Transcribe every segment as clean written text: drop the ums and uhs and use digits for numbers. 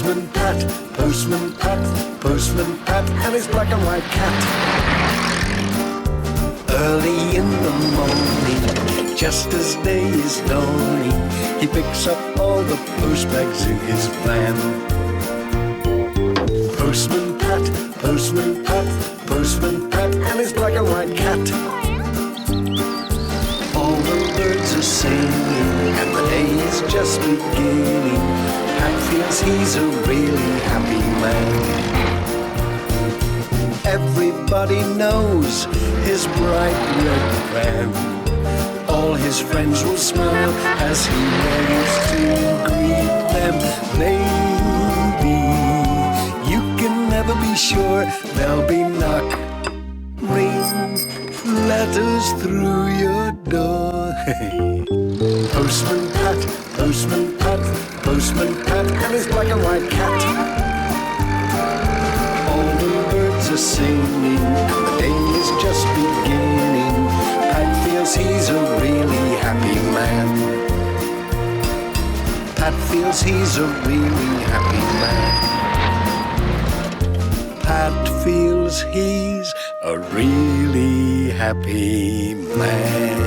Postman Pat, Postman Pat, Postman Pat, and his black and white cat. Early in the morning, just as day is dawning, he picks up all the post bags in his van. Postman Pat, Postman Pat, Postman Pat, and his black and white cat. All the birds are singing, and the day is just beginning. Pat feels he's a really happy man. Everybody knows his bright red van. All his friends will smile as he waves to greet them. Maybe you can never be sure there'll be knock, ring, letters through your door. Postman Pat, Postman Pat, Postman Pat, and his black and white cat. All the birds are singing, and the day is just beginning. Pat feels he's a really happy man. Pat feels he's a really happy man. Pat feels he's a really happy man.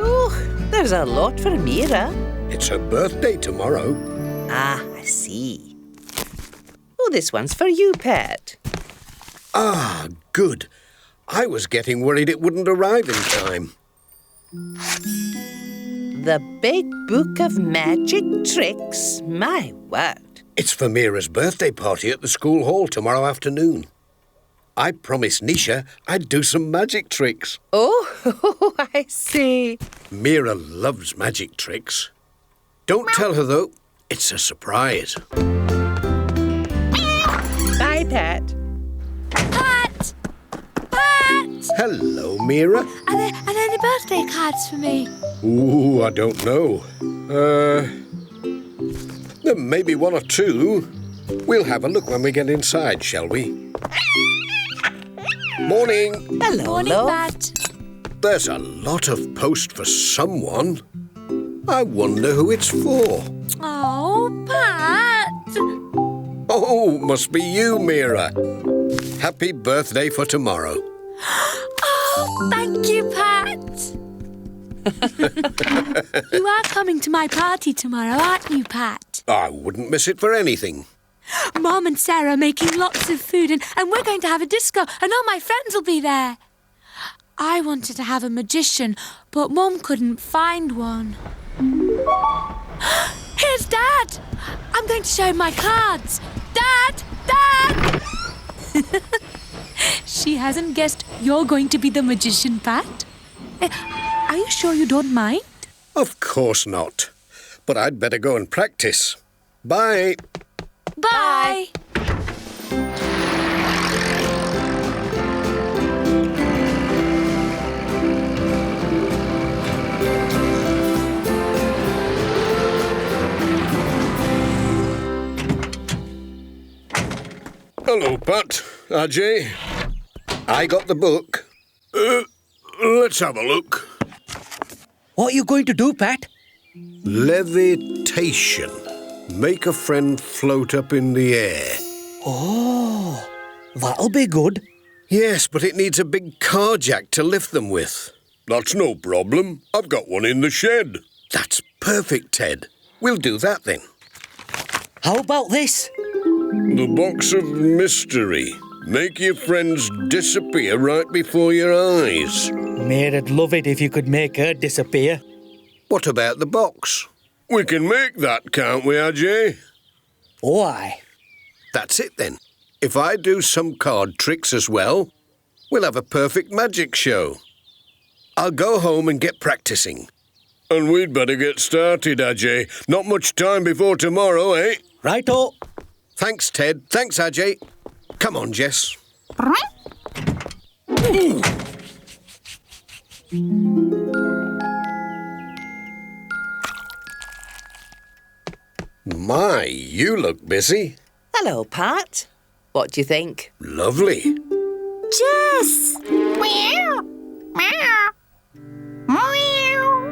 Oh, there's a lot for Mira. It's her birthday tomorrow. Ah, I see. Oh, this one's for you, Pat. Ah, good. I was getting worried it wouldn't arrive in time. The Big Book of Magic Tricks. My word. It's for Mira's birthday party at the school hall tomorrow afternoon. I promised Nisha I'd do some magic tricks. Oh, I see. Mira loves magic tricks. Don't tell her, though. It's a surprise. Bye, Pat. Pat! Pat! Hello, Mira. Are there any birthday cards for me? Ooh, I don't know. There may be one or two. We'll have a look when we get inside, shall we? Morning. Hello, Morning, love. Pat. There's a lot of post for someone. I wonder who it's for. Oh, Pat! Oh, must be you, Mira. Happy birthday for tomorrow. Oh, thank you, Pat. You are coming to my party tomorrow, aren't you, Pat? I wouldn't miss it for anything. Mom and Sara are making lots of food and we're going to have a disco and all my friends will be there. I wanted to have a magician, but Mum couldn't find one. Here's Dad! I'm going to show him my cards. Dad! Dad! She hasn't guessed you're going to be the magician, Pat. Are you sure you don't mind? Of course not. But I'd better go and practice. Bye. Bye! Hello, Pat. Ajay. I got the book. Let's have a look. What are you going to do, Pat? Levitation. Make a friend float up in the air. Oh, that'll be good. Yes, but it needs a big car jack to lift them with. That's no problem. I've got one in the shed. That's perfect, Ted. We'll do that then. How about this? The box of mystery. Make your friends disappear right before your eyes. Mary'd love it if you could make her disappear. What about the box? We can make that, can't we, Ajay? Oh, aye. That's it then. If I do some card tricks as well, we'll have a perfect magic show. I'll go home and get practicing. And we'd better get started, Ajay. Not much time before tomorrow, eh? Righto. Thanks, Ted. Thanks, Ajay. Come on, Jess. My, you look busy. Hello, Pat. What do you think? Lovely. Jess! Meow! Meow! Meow!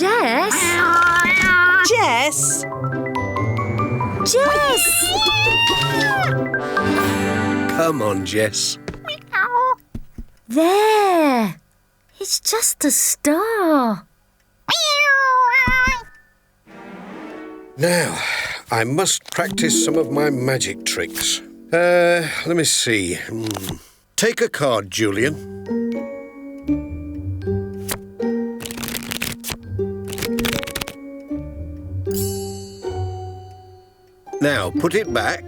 Jess? Jess! Jess! Come on, Jess. There. It's just a star. Now, I must practice some of my magic tricks. Let me see. Take a card, Julian. Now, put it back.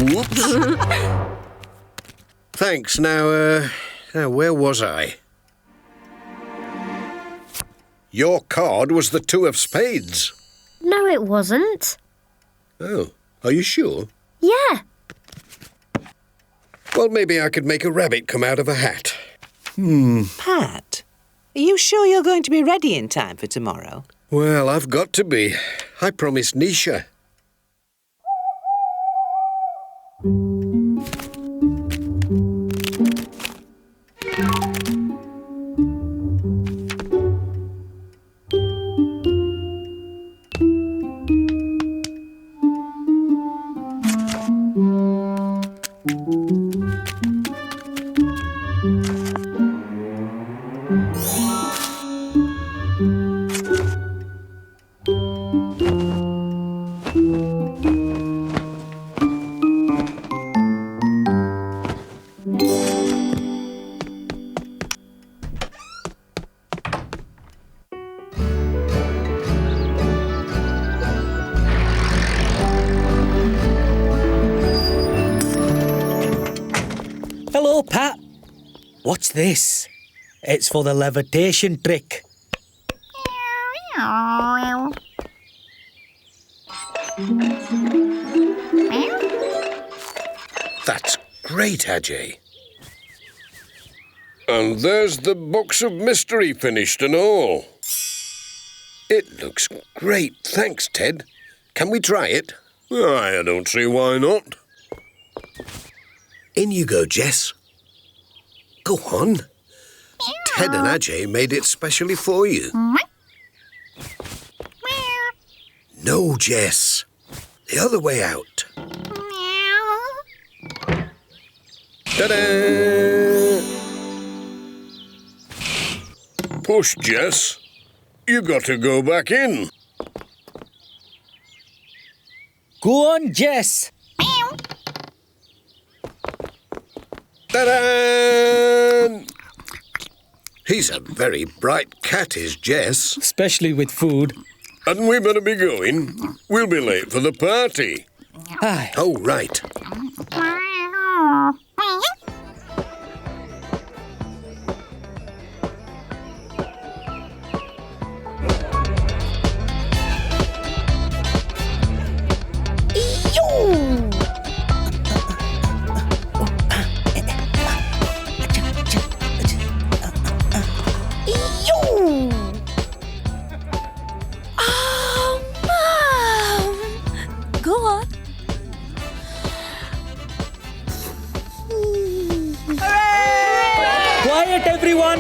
Whoops. Thanks. Now, where was I? Your card was the 2 of spades. No, it wasn't. Oh, are you sure? Yeah. Well, maybe I could make a rabbit come out of a hat. Pat, are you sure you're going to be ready in time for tomorrow? Well, I've got to be. I promised Nisha. Hello, Pat. What's this? It's for the levitation trick. That's great, Ajay. And there's the box of mystery finished and all. It looks great. Thanks, Ted. Can we try it? I don't see why not. In you go, Jess. Go on. Ted and Ajay made it specially for you. No, Jess. The other way out. Ta-da! Push, Jess. You got to go back in. Go on, Jess. Ta-da! He's a very bright cat, is Jess. Especially with food. Hadn't we better be going? We'll be late for the party. Aye. Oh, right. Quiet, everyone!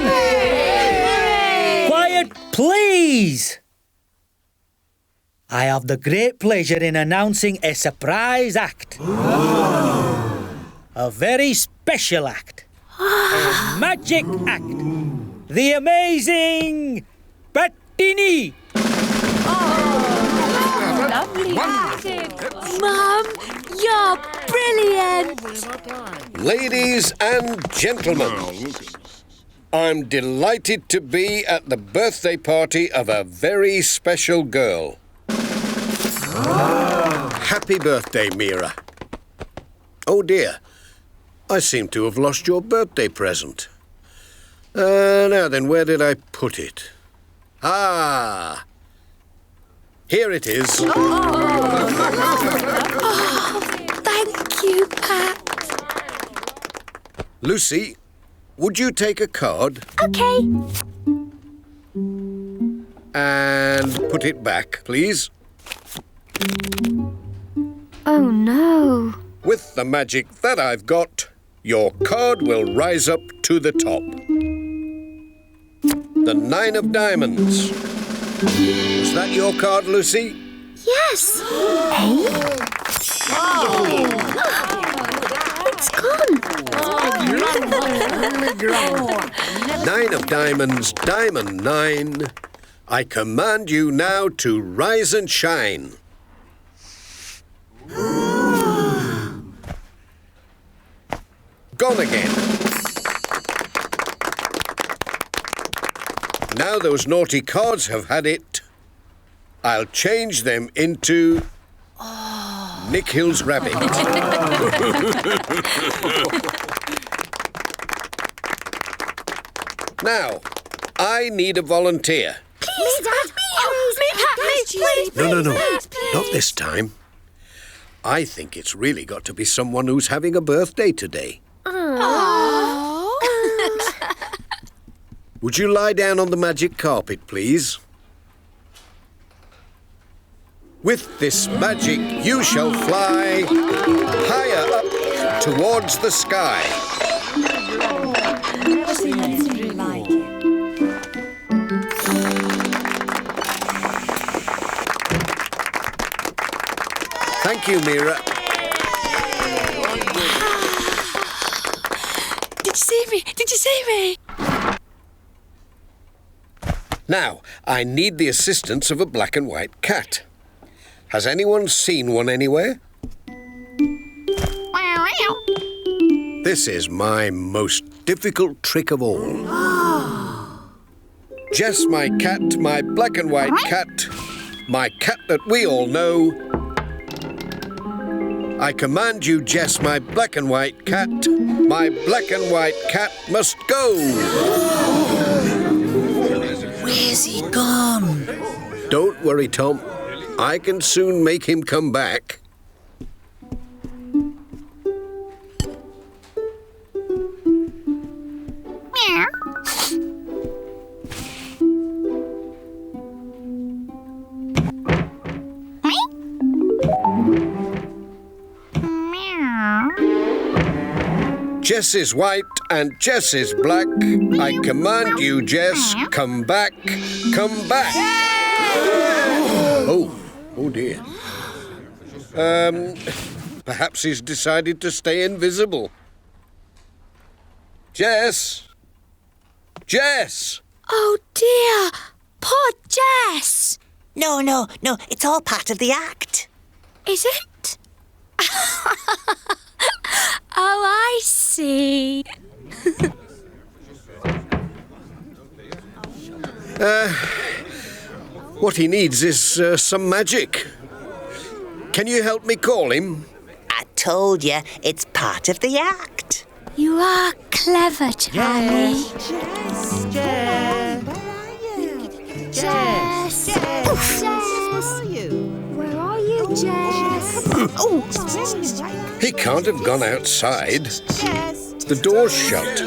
Quiet, please! I have the great pleasure in announcing a surprise act. A very special act. A magic act. The amazing Bettini! Lovely acting. Mum, you're brilliant. Ladies and gentlemen, I'm delighted to be at the birthday party of a very special girl. Happy birthday, Mira. Oh dear, I seem to have lost your birthday present. Now then, where did I put it? Ah, here it is. Thank you, Pat. Lucy, would you take a card Okay. and put it back, please? Oh, no. With the magic that I've got, your card will rise up to the top. The 9 of diamonds. Was that your card, Lucy? Yes. Hey? It's gone. 9 of diamonds, diamond 9. I command you now to rise and shine. Gone again. Now those naughty cards have had it, I'll change them into Nick Hill's rabbit. Now, I need a volunteer. Please, Dad. Please. No. Not this time. I think it's really got to be someone who's having a birthday today. Would you lie down on the magic carpet, please? With this magic, you shall fly higher up towards the sky. Never seen anything like it. Thank you, Mira. Did you see me? Now, I need the assistance of a black and white cat. Has anyone seen one anywhere? This is my most difficult trick of all. Jess, my cat, my black and white cat, my cat that we all know. I command you, Jess, my black and white cat, my black and white cat must go. Where's he gone? Don't worry, Tom. I can soon make him come back. Jess is white and Jess is black. I command you, Jess, come back, come back. Oh dear. Perhaps he's decided to stay invisible. Jess! Jess! Oh dear, poor Jess. No, it's all part of the act. Is it? Oh, I see. What he needs is some magic. Can you help me call him? I told you, it's part of the act. You are clever, Charlie. Jess. Where are you, Jess? He can't have gone outside. The door's shut.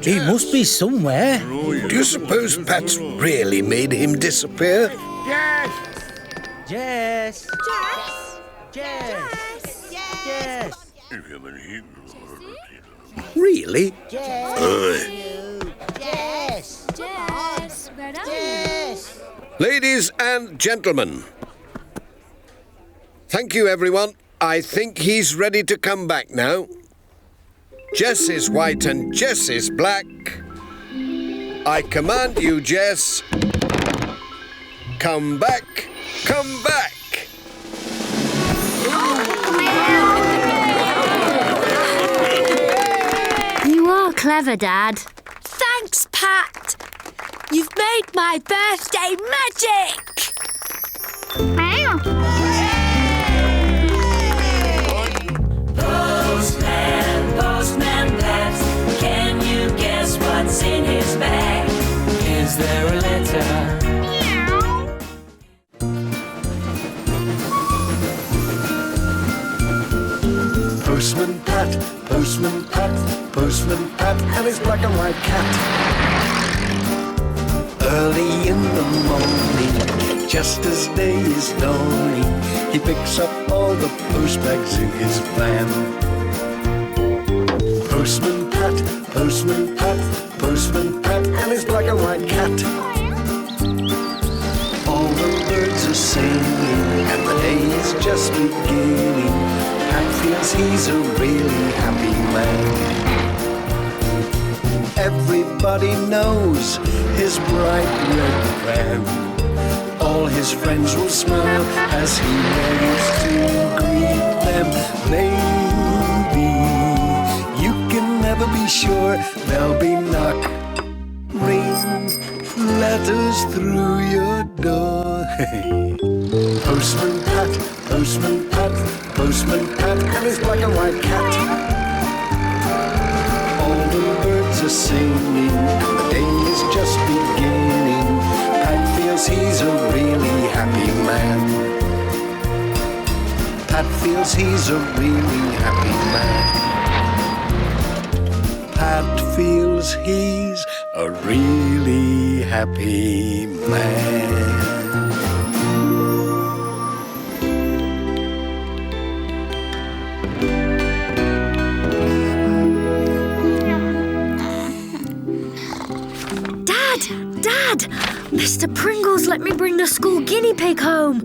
He must be somewhere. Do you suppose Pat's really made him disappear? Jess! Really? Jess, where are you? Ladies and gentlemen, thank you, everyone. I think he's ready to come back now. Jess is white and Jess is black. I command you, Jess. Come back, come back. You are clever, Dad. Thanks, Pat. You've made my birthday magic. Postman Pat, can you guess what's in his bag? Is there a letter? Postman Pat, Postman Pat, Postman Pat, and his black and white cat. Early in the morning, just as day is dawning, he picks up all the post bags in his van. Postman Pat, Postman Pat, Postman Pat, and his black and white cat. just beginning. Pat feels he's a really happy man. Everybody knows his bright red van. All his friends will smile as he waves to greet them. Maybe you can never be sure there'll be knock, ring, letters through your door. Postman Pat, Postman Pat, Postman Pat, and his black and white cat. All the birds are singing, and the day is just beginning. Pat feels he's a really happy man. Pat feels he's a really happy man. Pat feels he's a really happy man. Dad! Mr. Pringles let me bring the school guinea pig home.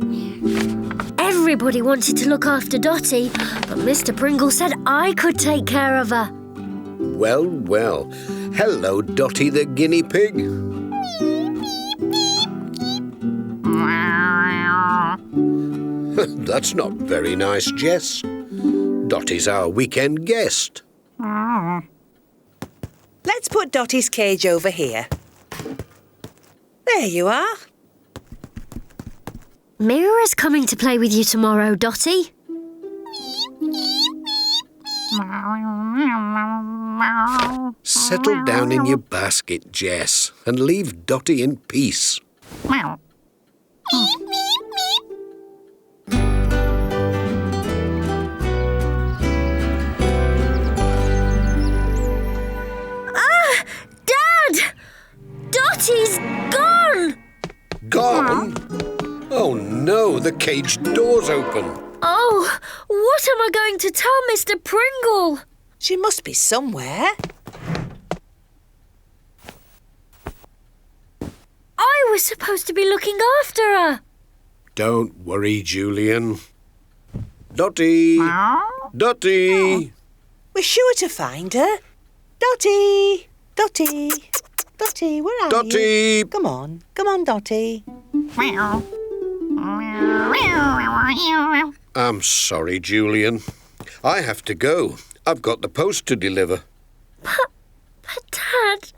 Everybody wanted to look after Dotty, but Mr. Pringles said I could take care of her. Well, well. Hello, Dotty the guinea pig. That's not very nice, Jess. Dotty's our weekend guest. Let's put Dotty's cage over here. There you are. Mira's coming to play with you tomorrow, Dotty. Settle down in your basket, Jess, and leave Dotty in peace. Dad! Dotty's gone! Gone? Oh no, the cage door's open. Oh, what am I going to tell Mr. Pringle? She must be somewhere. I was supposed to be looking after her. Don't worry, Julian. Dotty! Dotty! We're sure to find her. Dotty! Dotty! Dotty, where are you? Dotty! Come on, Dotty. I'm sorry, Julian. I have to go. I've got the post to deliver. But Dad,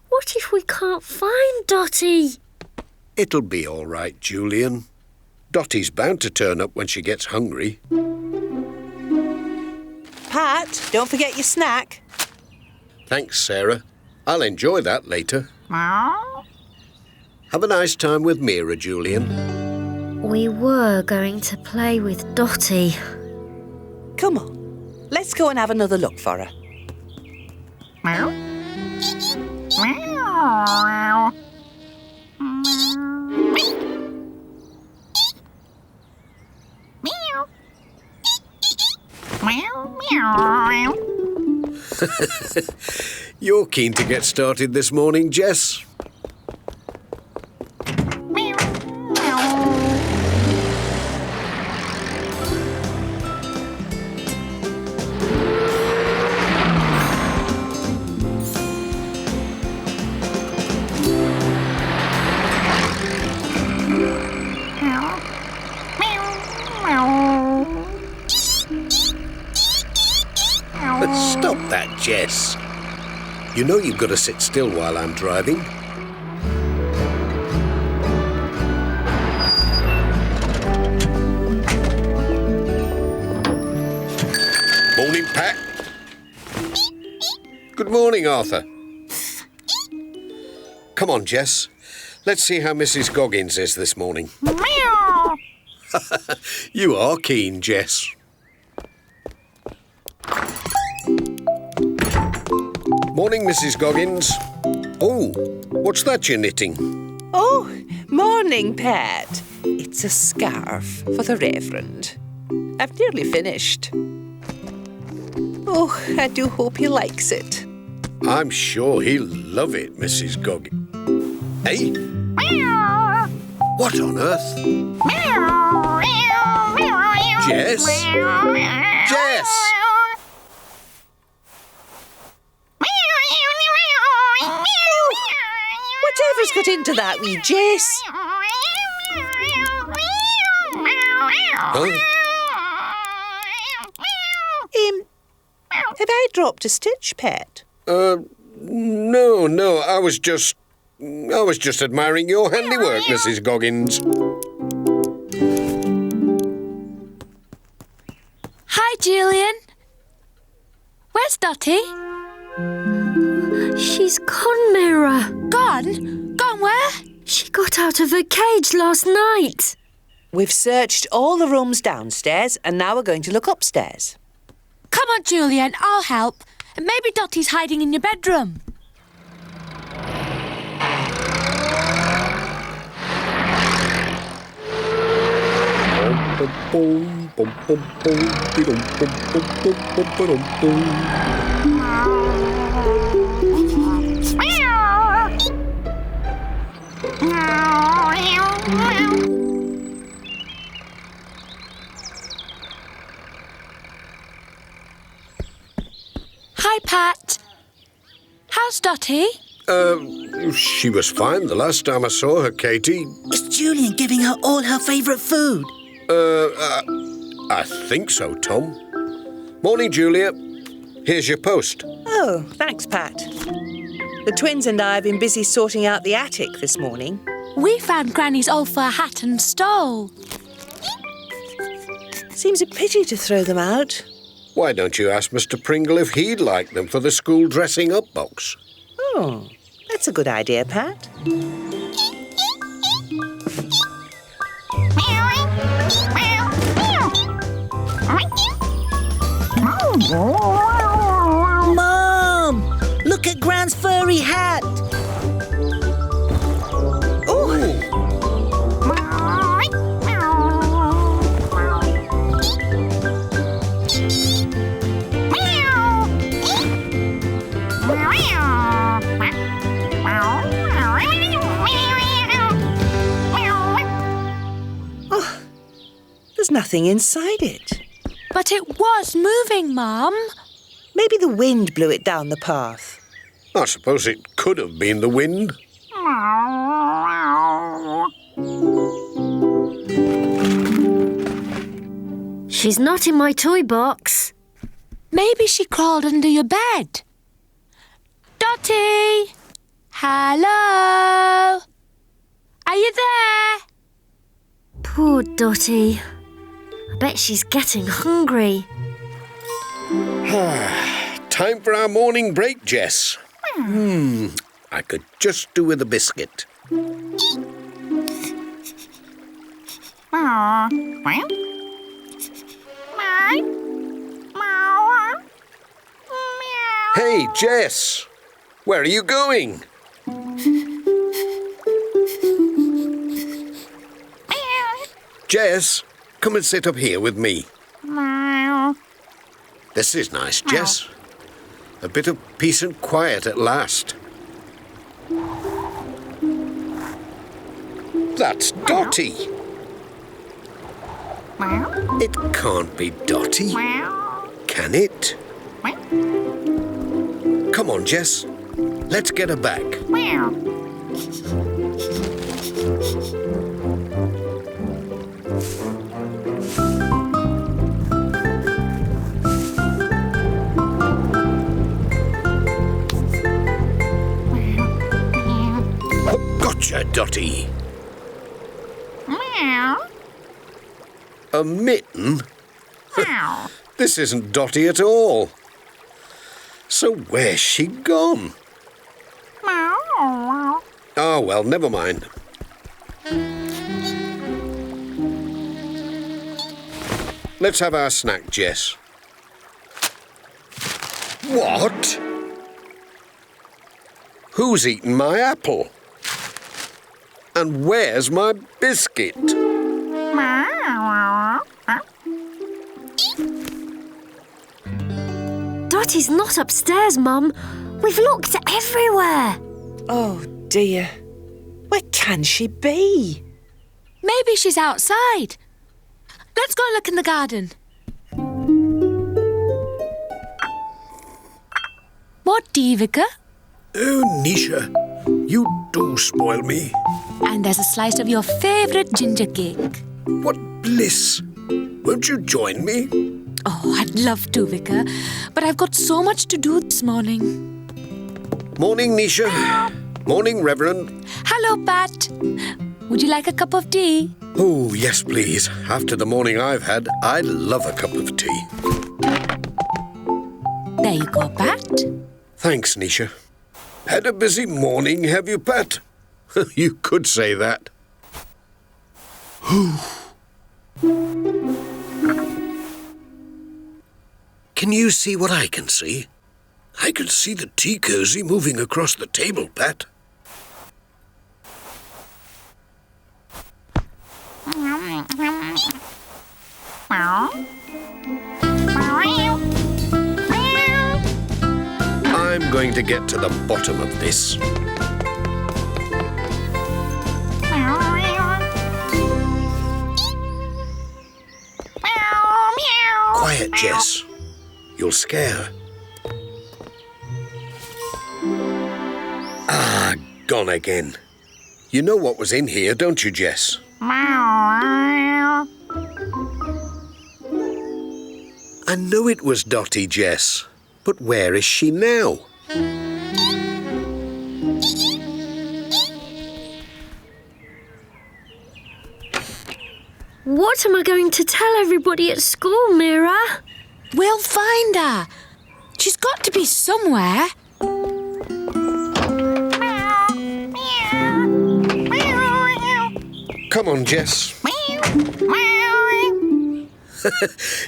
what if we can't find Dotty? It'll be all right, Julian. Dotty's bound to turn up when she gets hungry. Pat, don't forget your snack. Thanks, Sara. I'll enjoy that later. Have a nice time with Mira, Julian. We were going to play with Dotty. Come on, let's go and have another look for her. You're keen to get started this morning, Jess? Stop that, Jess. You know you've got to sit still while I'm driving. Morning, Pat. Good morning, Arthur. Come on, Jess. Let's see how Mrs. Goggins is this morning. You are keen, Jess. Morning, Mrs. Goggins. Oh, what's that you're knitting? Oh, morning, Pat. It's a scarf for the Reverend. I've nearly finished. Oh, I do hope he likes it. I'm sure he'll love it, Mrs. Goggins. Hey? What on earth? Jess? Jess! Whatever's got into that wee Jess? Huh? Have I dropped a stitch, Pat? No, I was just admiring your handiwork, Mrs. Goggins. Hi, Julian. Where's Dotty? She's gone, Mira. Gone? Gone where? She got out of her cage last night. We've searched all the rooms downstairs and now we're going to look upstairs. Come on, Julian, I'll help. And maybe Dotty's hiding in your bedroom. Hi, Pat. How's Dotty? She was fine the last time I saw her, Katie. Is Julian giving her all her favourite food? I think so, Tom. Morning, Julia. Here's your post. Oh, thanks, Pat. The twins and I have been busy sorting out the attic this morning. We found Granny's old fur hat and stole. Seems a pity to throw them out. Why don't you ask Mr. Pringle if he'd like them for the school dressing-up box? Oh, that's a good idea, Pat. Mom! Look at Gran's furry hat! There's nothing inside it. But it was moving, Mum. Maybe the wind blew it down the path. I suppose it could have been the wind. She's not in my toy box. Maybe she crawled under your bed. Dotty! Hello? Are you there? Poor Dotty. I bet she's getting hungry. Time for our morning break, Jess. I could just do with a biscuit. Hey, Jess. Where are you going? Jess, come and sit up here with me. This is nice, Jess. A bit of peace and quiet at last. That's Dotty. It can't be Dotty, can it? Come on, Jess. Let's get her back. Gotcha, Dotty. A mitten? This isn't Dotty at all. So where's she gone? Oh, well, never mind. Let's have our snack, Jess. What? Who's eaten my apple? And where's my biscuit? Dotty's not upstairs, Mum. We've looked everywhere. Oh, dear. Where can she be? Maybe she's outside. let's go and look in the garden. What, Vicar? Oh, Nisha, you do spoil me. And there's a slice of your favourite ginger cake. What bliss. Won't you join me? Oh, I'd love to, Vicar, but I've got so much to do this morning. Morning, Nisha. Morning, Reverend. Hello, Pat. Would you like a cup of tea? Oh, yes, please. After the morning I've had, I'd love a cup of tea. There you go, Pat. Thanks, Nisha. Had a busy morning, have you, Pat? You could say that. Can you see what I can see? I can see the tea cosy moving across the table, Pat. I'm going to get to the bottom of this. Quiet, Jess. You'll scare her. Ah, gone again. You know what was in here, don't you, Jess? I know it was Dotty, Jess. But where is she now? What am I going to tell everybody at school, Mira? We'll find her. She's got to be somewhere. Come on, Jess.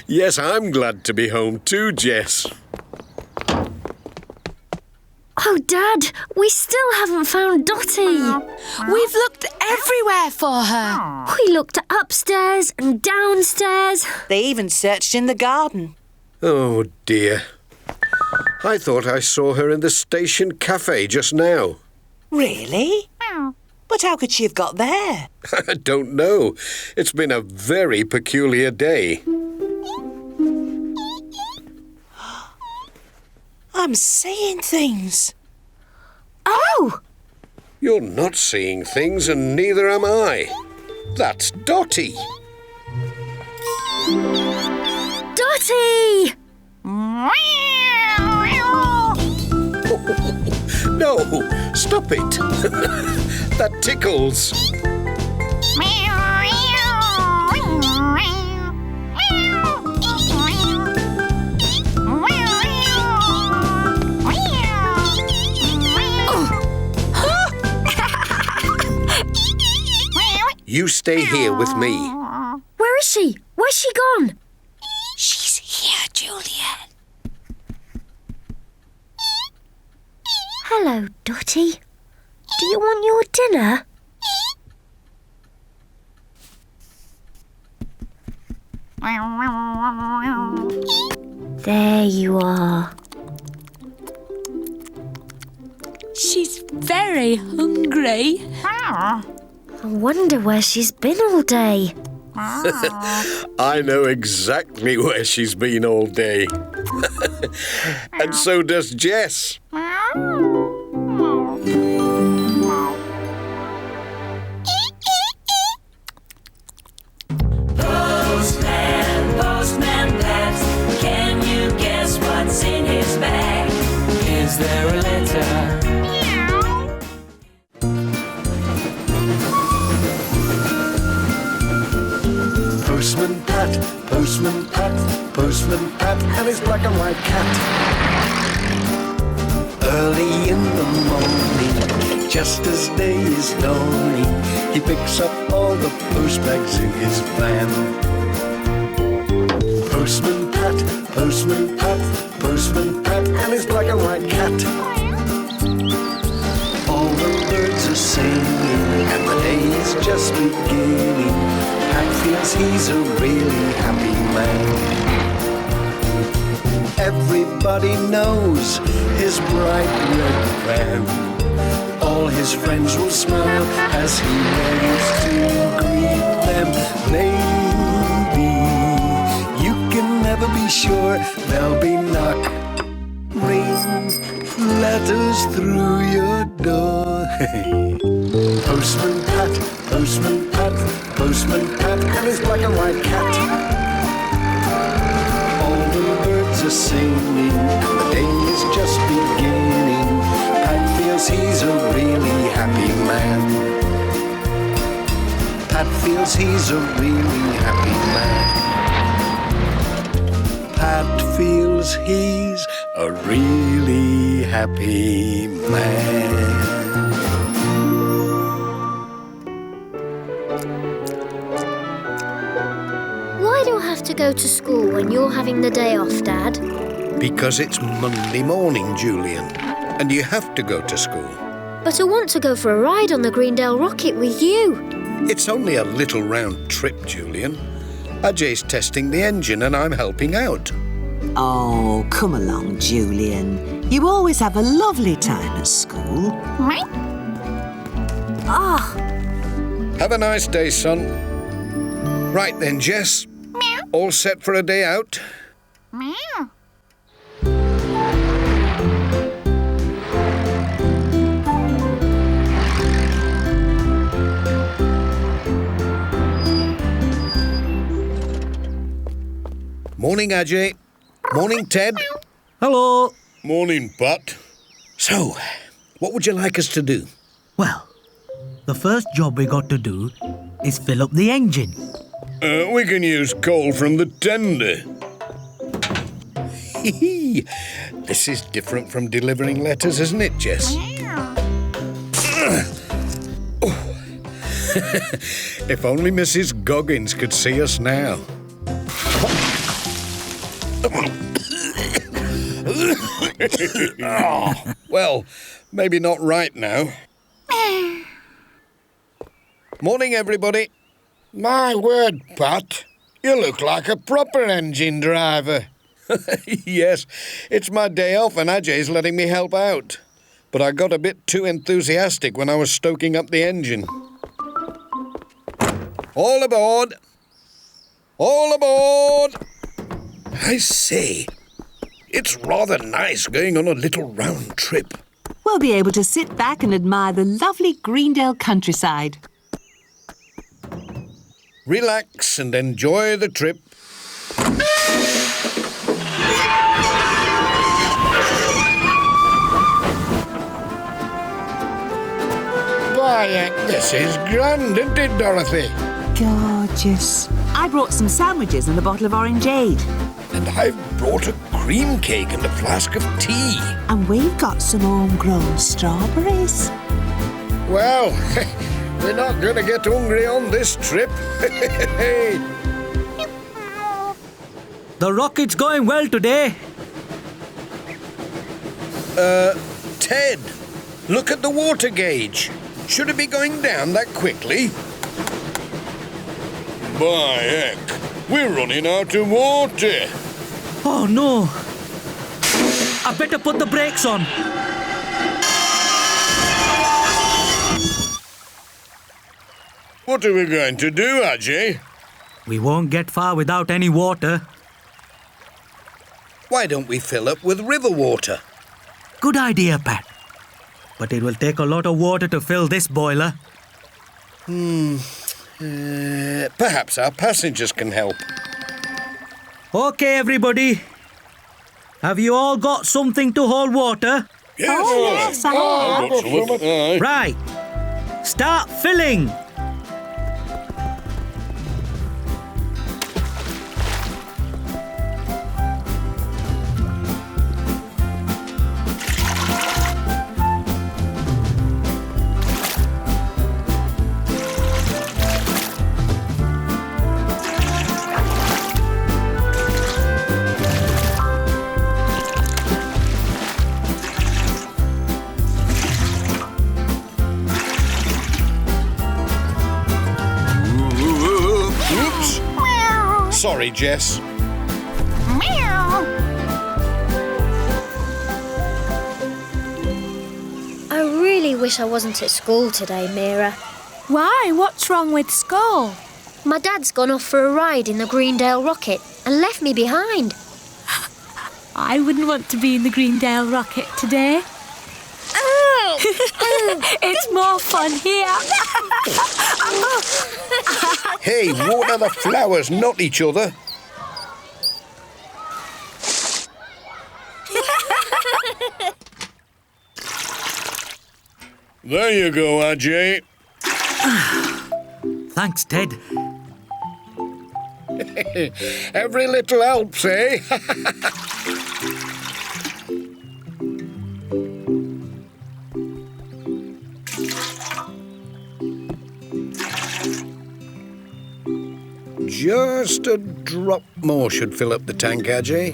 Yes, I'm glad to be home too, Jess. Oh, Dad, we still haven't found Dotty. We've looked everywhere for her. We looked upstairs and downstairs. They even searched in the garden. Oh, dear. I thought I saw her in the station cafe just now. Really? But how could she have got there? I don't know. It's been a very peculiar day. I'm seeing things. Oh! You're not seeing things, and neither am I. That's Dotty. Dotty! No, stop it. That tickles. You stay here with me. Where is she? Where's she gone? She's here, Julian. Hello, Dotty. Do you want your dinner? There you are. She's very hungry. I wonder where she's been all day. I know exactly where she's been all day. And so does Jess. Postman Pat, can you guess what's in his bag? Is there a letter? Postman Pat, Postman Pat, Postman Pat, and his black and white cat. Early in the morning, just as day is dawning, he picks up all the post bags in his van. Postman Pat, Postman Pat, Postman Pat, and his black and white cat. All the birds are singing, and the day is just beginning. Pat feels he's a really happy man. Everybody knows his bright red van. All his friends will smile as he waves to greet them. Maybe never be sure. There'll be knock, ring, letters through your door. Postman Pat, Postman Pat, Postman Pat, and his black and white cat. All the birds are singing, and the day is just beginning. Pat feels he's a really happy man. Pat feels he's a really happy man. Pat feels he's a really happy man. Why do I have to go to school when you're having the day off, Dad? Because it's Monday morning, Julian, and you have to go to school. But I want to go for a ride on the Greendale rocket with you. It's only a little round trip, Julian. Ajay's testing the engine and I'm helping out. Oh, come along, Julian. You always have a lovely time at school. Ah, Have a nice day, son. Right then, Jess. All set for a day out? Morning, Ajay. Morning, Ted. Hello. Morning, Pat. So, what would you like us to do? Well, the first job we got to do is fill up the engine. We can use coal from the tender. This is different from delivering letters, isn't it, Jess? If only Mrs. Goggins could see us now. Well, maybe not right now. Morning, everybody. My word, Pat. You look like a proper engine driver. Yes, it's my day off and Ajay's letting me help out. But I got a bit too enthusiastic when I was stoking up the engine. All aboard! All aboard! I say, it's rather nice going on a little round trip. We'll be able to sit back and admire the lovely Greendale countryside. Relax and enjoy the trip. Why, this is grand, isn't it, Dorothy? Gorgeous. I brought some sandwiches and a bottle of orangeade. And I've brought a cream cake and a flask of tea. And we've got some homegrown strawberries. Well, we're not going to get hungry on this trip. The rocket's going well today. Ted, look at the water gauge. Should it be going down that quickly? By heck, we're running out of water. Oh, no. I better put the brakes on. What are we going to do, Ajay? We won't get far without any water. Why don't we fill up with river water? Good idea, Pat. But it will take a lot of water to fill this boiler. Perhaps our passengers can help. Okay, everybody. Have you all got something to hold water? Yes. Oh, yes, I have. Right. Start filling. Sorry, Jess. I really wish I wasn't at school today, Mira. Why? What's wrong with school? My dad's gone off for a ride in the Greendale rocket and left me behind. I wouldn't want to be in the Greendale rocket today. It's more fun here. Hey, water the flowers, not each other. There you go, Ajay. Thanks, Ted. Every little helps, eh? Just a drop more should fill up the tank, Ajay.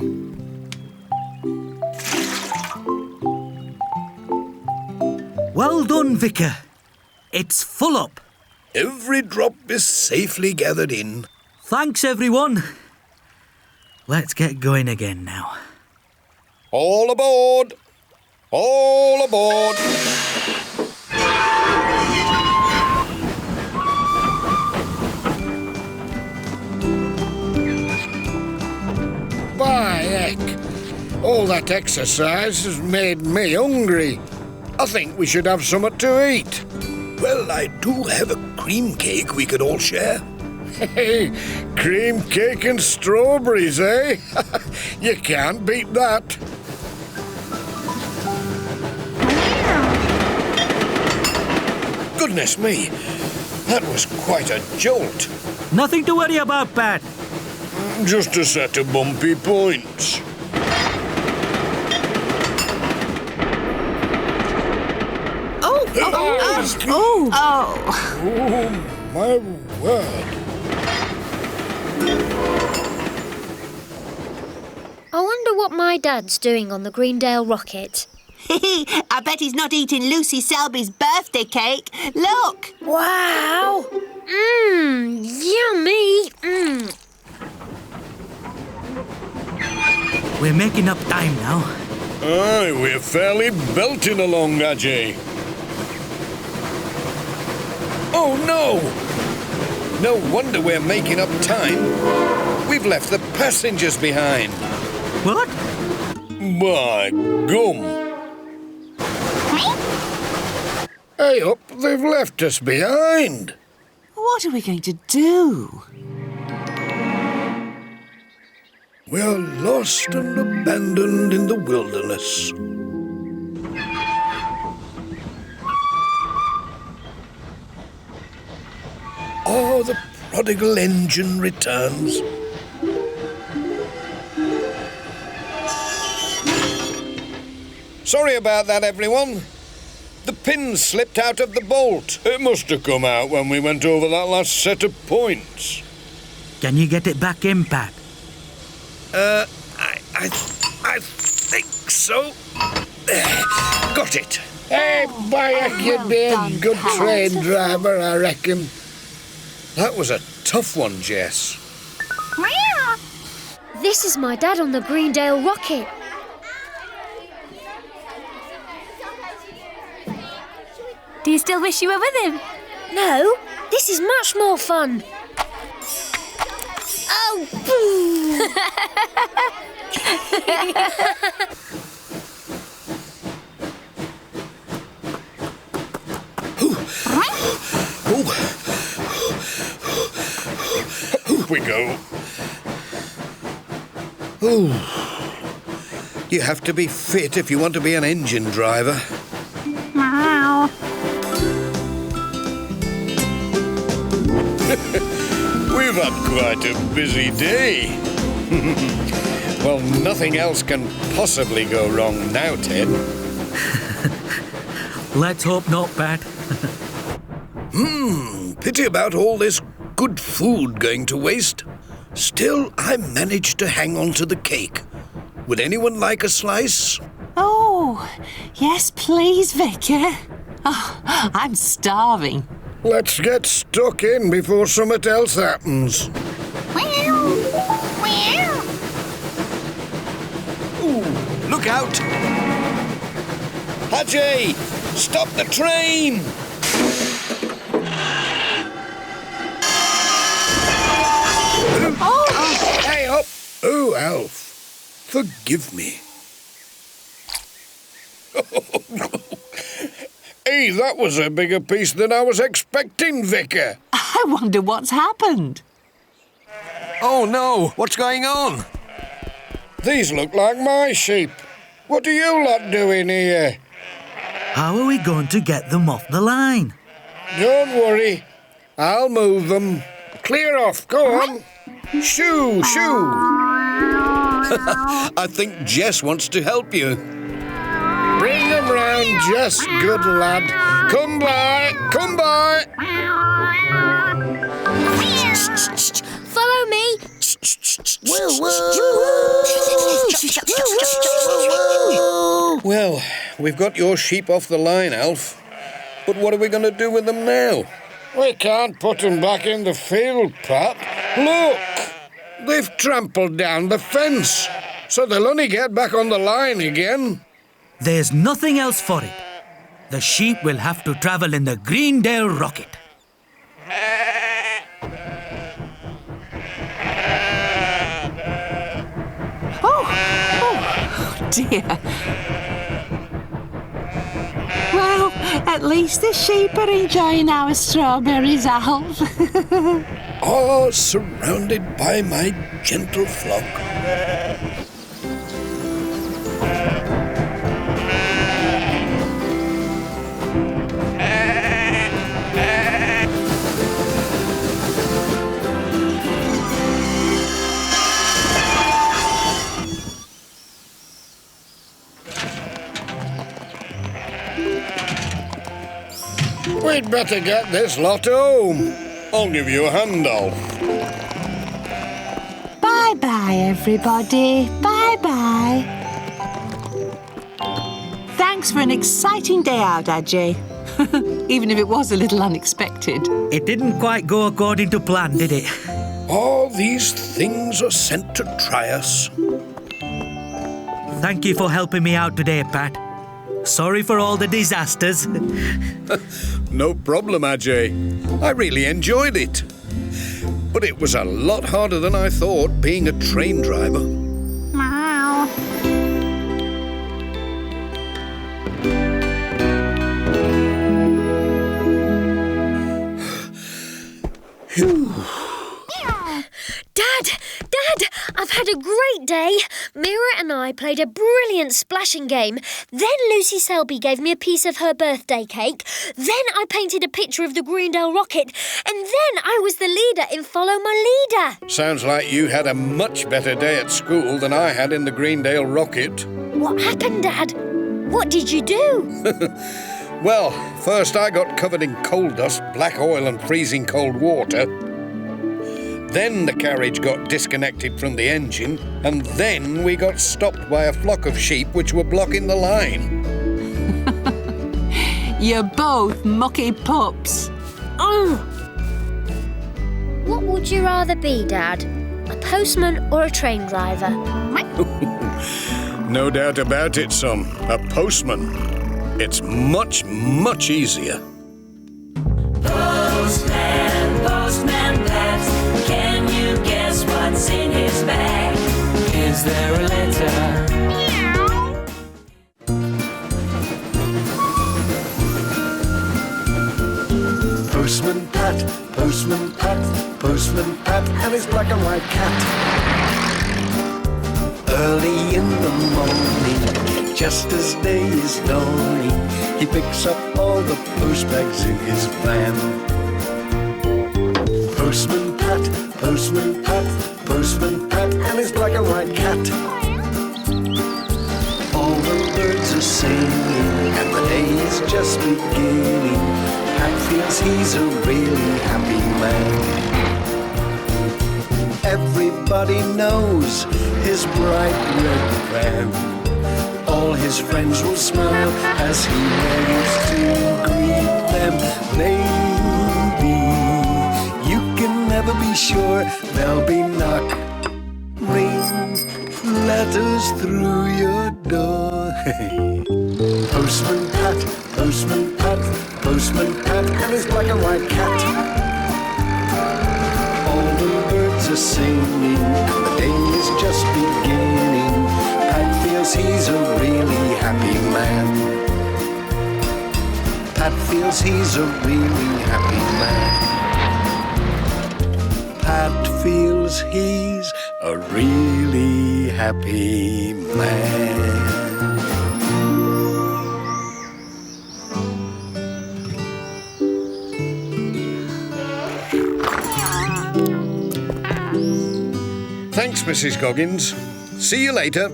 Well done, Vicar. It's full up. Every drop is safely gathered in. Thanks, everyone. Let's get going again now. All aboard! All aboard! By heck, all that exercise has made me hungry. I think we should have something to eat. Well, I do have a cream cake we could all share. Hey, cream cake and strawberries, eh? You can't beat that. Goodness me, that was quite a jolt. Nothing to worry about, Pat. Just a set of bumpy points. Oh, my word. I wonder what my dad's doing on the Greendale rocket. I bet he's not eating Lucy Selby's birthday cake. Look! Wow! Yummy! We're making up time now. Aye, we're fairly belting along, Ajay. Oh, no! No wonder we're making up time. We've left the passengers behind. What? By gum. Hey up, they've left us behind. What are we going to do? We're lost and abandoned in the wilderness. Oh, the prodigal engine returns. Sorry about that, everyone. The pin slipped out of the bolt. It must have come out when we went over that last set of points. Can you get it back in, Pat? I think so. Got it. Hey, Bayek, you did. Good train driver, I reckon. That was a tough one, Jess. This is my dad on the Greendale rocket. Do you still wish you were with him? No, this is much more fun. Oh, boo! Here we go. Ooh. You have to be fit if you want to be an engine driver. We've had quite a busy day. Well, nothing else can possibly go wrong now, Ted. Let's hope not, Pat. Pity about all this good food going to waste. Still, I managed to hang on to the cake. Would anyone like a slice? Oh, yes, please, Vicar. Oh, I'm starving. Let's get stuck in before something else happens. Ooh, look out! Ajay, stop the train! Oh! Hey, up! you, Alf. Forgive me. Hey, that was a bigger piece than I was expecting, Vicar. I wonder what's happened. Oh, no. What's going on? These look like my sheep. What are you lot doing here? How are we going to get them off the line? Don't worry. I'll move them. Clear off. Go on. Shoo, shoo. I think Jess wants to help you. Bring them round, Jess, good lad. Come by, come by. Follow me. Well, we've got your sheep off the line, Alf. But what are we going to do with them now? We can't put them back in the field, Pat. Look! They've trampled down the fence, so they'll only get back on the line again. There's nothing else for it. The sheep will have to travel in the Greendale rocket. Oh dear. Well, at least the sheep are enjoying our strawberries, Alf. All surrounded by my gentle flock. We'd better get this lot home. I'll give you a hand, Alf. Bye-bye, everybody. Bye-bye. Thanks for an exciting day out, Ajay. Even if it was a little unexpected. It didn't quite go according to plan, did it? All these things are sent to try us. Thank you for helping me out today, Pat. Sorry for all the disasters. No problem, Ajay. I really enjoyed it. But it was a lot harder than I thought, being a train driver. Meow. Dad, I've had a great day. Mira and I played a brilliant splashing game. Then Lucy Selby gave me a piece of her birthday cake. Then I painted a picture of the Greendale rocket. And then I was the leader in Follow My Leader. Sounds like you had a much better day at school than I had in the Greendale rocket. What happened, Dad? What did you do? Well, first I got covered in coal dust, black oil and freezing cold water. Then the carriage got disconnected from the engine, and then we got stopped by a flock of sheep which were blocking the line. You're both mucky pups. Oh! What would you rather be, Dad? A postman or a train driver? No doubt about it, son. A postman. It's much, much easier. Postman, Postman Pat, can you guess what's in his bag? Is there a letter? Postman Pat, Postman Pat, Postman Pat, and his black and white cat. Early in the morning, just as day is dawning, he picks up all the post bags in his van. Postman Pat, Postman Pat, Postman Pat, and his black and white cat. All the birds are singing, and the day is just beginning. Pat feels he's a really happy man. Everybody knows his bright red van. All his friends will smile as he waves to greet them. Maybe you can never be sure there'll be knock, ring, letters through your door. Postman Pat, Postman Pat, Postman Pat, and his black and white cat. All the birds are are singing, and the day is just beginning. Pat feels he's a really happy man. Pat feels he's a really happy man. Pat feels he's a really happy man. Thanks, Mrs. Goggins. See you later.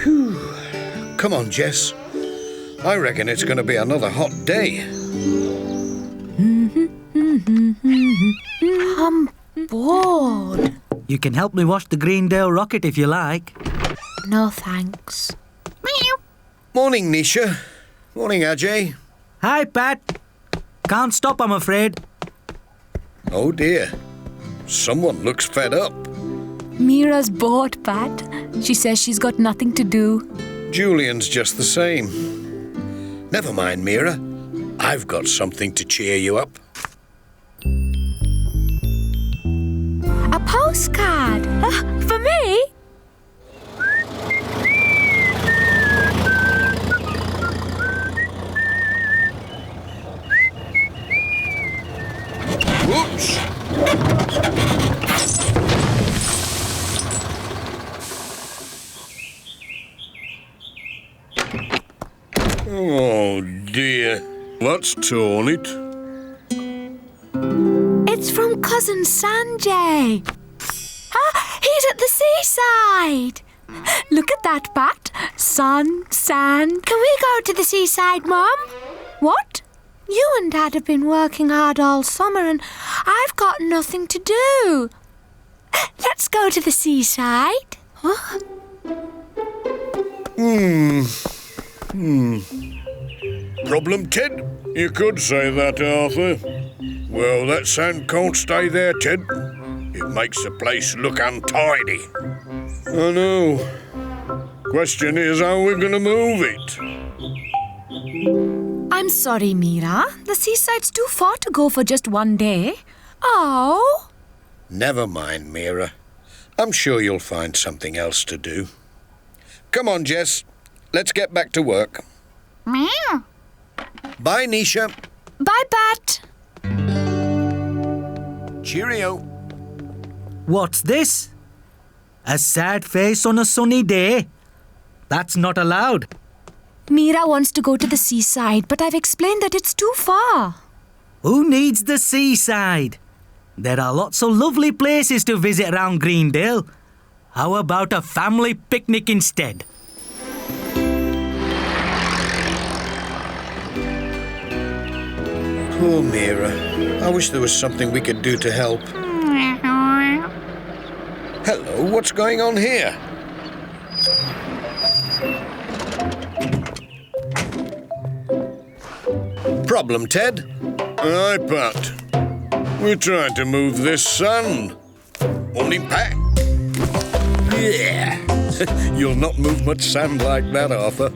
Whew. Come on, Jess. I reckon it's going to be another hot day. I'm bored. You can help me wash the Greendale rocket if you like. No, thanks. Morning, Nisha. Morning, Ajay. Hi, Pat. Can't stop, I'm afraid. Oh, dear. Someone looks fed up. Mira's bored, Pat. She says she's got nothing to do. Julian's just the same. Never mind, Mira. I've got something to cheer you up. A postcard? For me? Whoops! Oh, dear. What's torn it? It's from Cousin Sanjay. He's at the seaside. Look at that, Pat. Sun, sand. Can we go to the seaside, Mum? What? You and Dad have been working hard all summer and I've got nothing to do. Let's go to the seaside. Huh? Problem, Ted? You could say that, Arthur. Well, that sand can't stay there, Ted. It makes the place look untidy. I know. Question is how we're going to move it. I'm sorry, Mira. The seaside's too far to go for just one day. Oh. Never mind, Mira. I'm sure you'll find something else to do. Come on, Jess. Let's get back to work. Meow. Bye, Nisha. Bye, Pat. Cheerio. What's this? A sad face on a sunny day? That's not allowed. Mira wants to go to the seaside, but I've explained that it's too far. Who needs the seaside? There are lots of lovely places to visit around Greendale. How about a family picnic instead? Poor Mira. I wish there was something we could do to help. Hello, what's going on here? Problem, Ted? Aye, Pat. We're trying to move this sand. Morning, Pat. Yeah. You'll not move much sand like that, Arthur.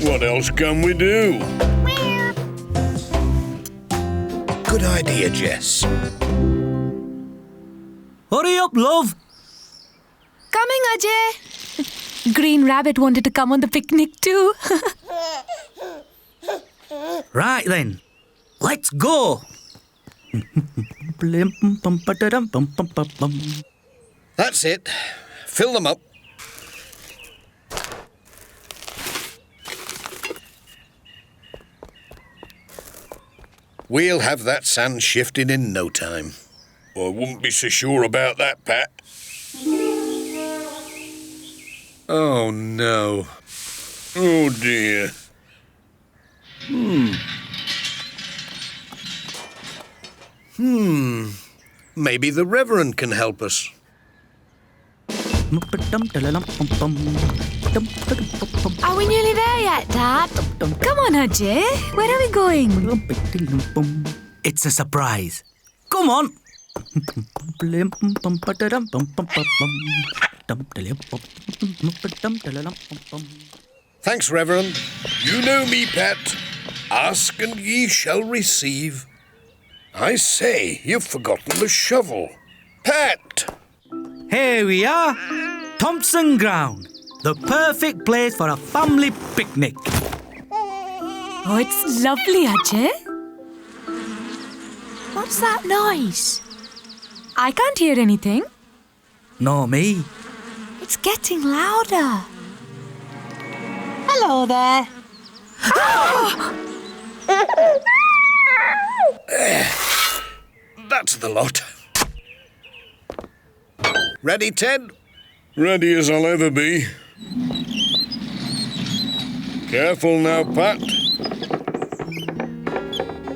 What else can we do? Good idea, Jess. Hurry up, love. Coming, Ajay. Green Rabbit wanted to come on the picnic too. Right then, let's go. That's it. Fill them up. We'll have that sand shifted in no time. I wouldn't be so sure about that, Pat. Oh, no. Oh, dear. Maybe the Reverend can help us. Are we nearly there yet, Dad? Come on, Ajay. Where are we going? It's a surprise. Come on. Thanks, Reverend. You know me, Pat. Ask and ye shall receive. I say, you've forgotten the shovel. Pat! Here we are. Thompson Ground. The perfect place for a family picnic. Oh, it's lovely, Ajay. What's that noise? I can't hear anything. No, me. It's getting louder. Hello there. That's the lot. Ready, Ted? Ready as I'll ever be. Careful now, Pat.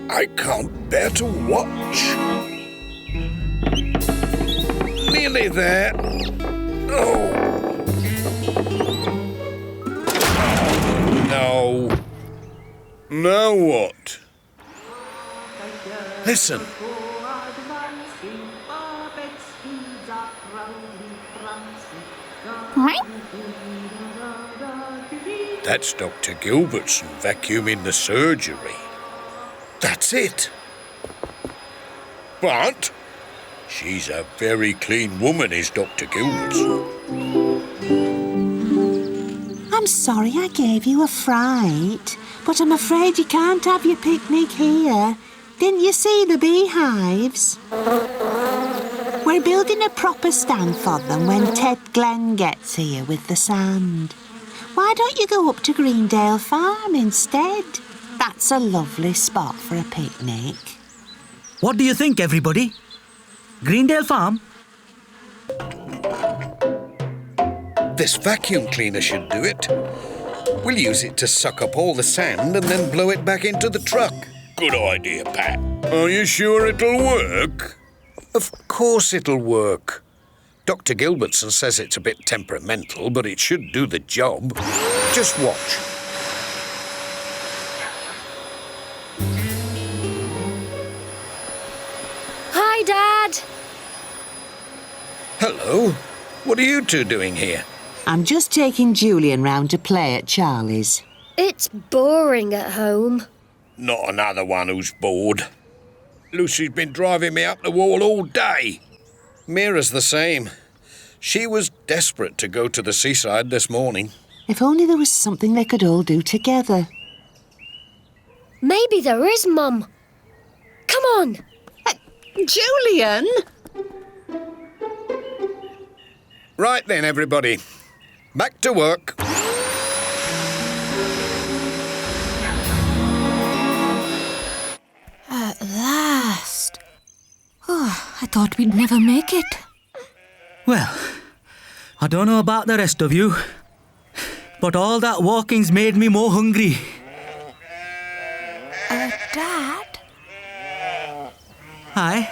I can't bear to watch. Nearly there. Oh. No. Now what? Listen. That's Dr. Gilbertson vacuuming the surgery. That's it. But She's a very clean woman, is Dr. Gilbertson. I'm sorry I gave you a fright, but I'm afraid you can't have your picnic here. Didn't you see the beehives? We're building a proper stand for them when Ted Glenn gets here with the sand. Why don't you go up to Greendale Farm instead? That's a lovely spot for a picnic. What do you think, everybody? Greendale Farm? This vacuum cleaner should do it. We'll use it to suck up all the sand and then blow it back into the truck. good idea, Pat. Are you sure it'll work? Of course it'll work. Dr. Gilbertson says it's a bit temperamental, but it should do the job. Just watch. Hi, Dad. Hello. What are you two doing here? I'm just taking Julian round to play at Charlie's. It's boring at home. Not another one who's bored. Lucy's been driving me up the wall all day. Mira's the same. She was desperate to go to the seaside this morning. If only there was something they could all do together. Maybe there is, Mum. Come on. Julian? Right then, everybody. Back to work. At last. Oh, I thought we'd never make it. Well, I don't know about the rest of you, but all that walking's made me more hungry. Dad? Hi.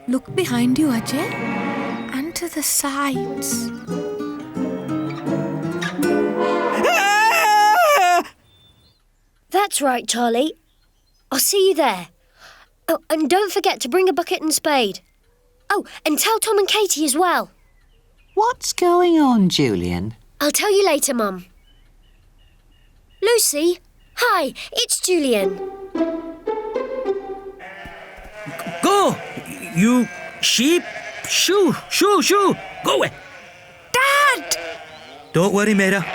Look behind you, Ajay. And to the sides. That's right, Charlie. I'll see you there. Oh, and don't forget to bring a bucket and spade. Oh, and tell Tom and Katie as well. What's going on, Julian? I'll tell you later, Mum. Lucy, hi, it's Julian. Go! You sheep! Shoo! Shoo! Shoo! Go away! Dad! Don't worry, Mira.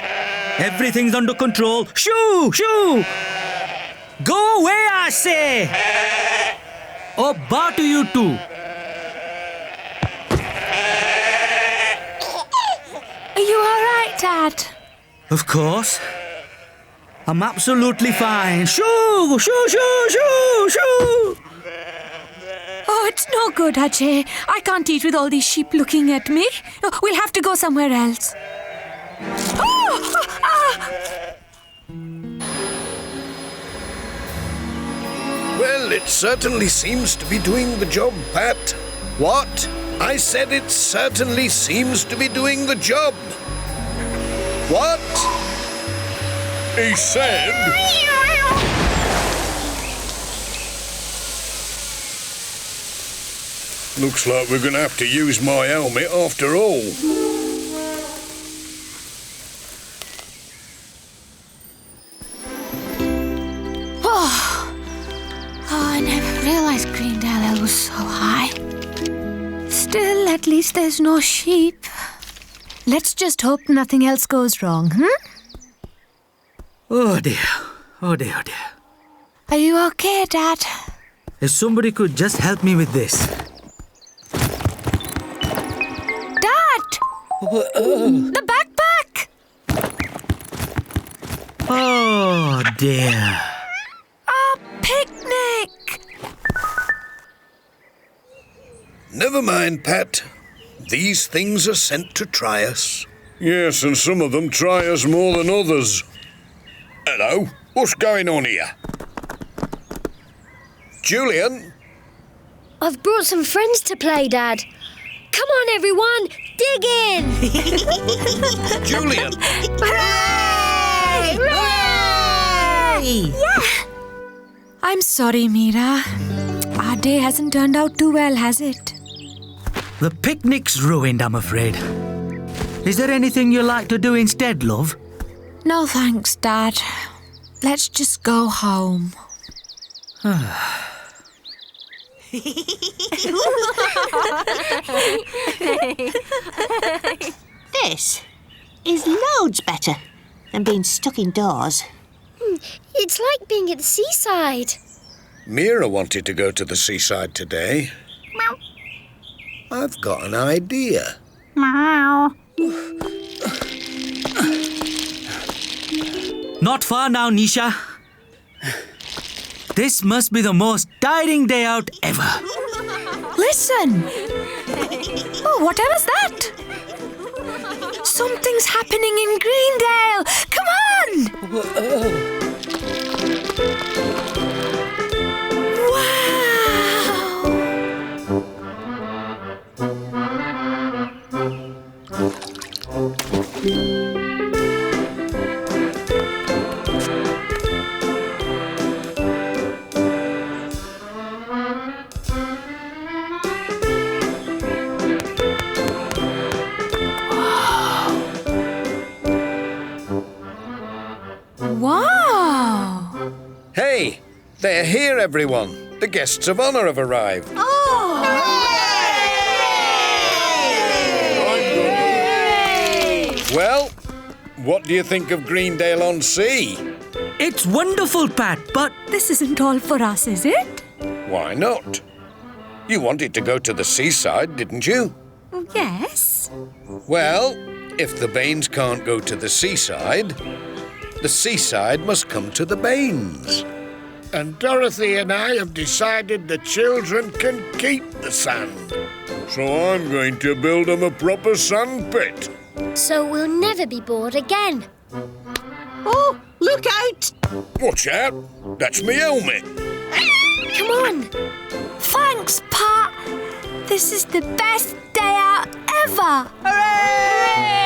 Everything's under control. Shoo! Shoo! Go away, I say! Oh, bar to you two. Are you all right, Dad? Of course. I'm absolutely fine. Shoo! Shoo! Shoo! Shoo! Shoo! Oh, it's no good, Ajay. I can't eat with all these sheep looking at me. Oh, we'll have to go somewhere else. Oh! Ah! Well, it certainly seems to be doing the job, Pat. What? I said it certainly seems to be doing the job. What? He said... Looks like we're going to have to use my helmet after all. Oh, I never realised Greendale was so high. Still, at least there's no sheep. Let's just hope nothing else goes wrong, Oh dear. Oh dear, oh dear. Are you okay, Dad? If somebody could just help me with this. Dad! The backpack! Oh dear. Our picnic! Never mind, Pat. These things are sent to try us. Yes, and some of them try us more than others. Hello, what's going on here? Julian? I've brought some friends to play, Dad. Come on, everyone, dig in! Julian! Hooray! Hooray! Yeah! I'm sorry, Mira. Our day hasn't turned out too well, has it? The picnic's ruined, I'm afraid. Is there anything you like to do instead, love? No thanks, Dad. Let's just go home. This is loads better than being stuck indoors. It's like being at the seaside. Mira wanted to go to the seaside today. Meow. I've got an idea. Meow. Not far now, Nisha. This must be the most tiring day out ever. Listen! Oh, whatever's that? Something's happening in Greendale! Come on! Wow! Hey, they're here, everyone. The guests of honour have arrived. Oh! Hooray! Well, what do you think of Greendale on Sea? It's wonderful, Pat, but This isn't all for us, is it? Why not? You wanted to go to the seaside, didn't you? Yes. Well, if the Baines can't go to the seaside must come to the Baines. And Dorothy and I have decided the children can keep the sand. So I'm going to build them a proper sand pit. So we'll never be bored again. Oh, look out! Watch out, that's me helmet. Come on. Thanks, Pat. This is the best day out ever. Hooray!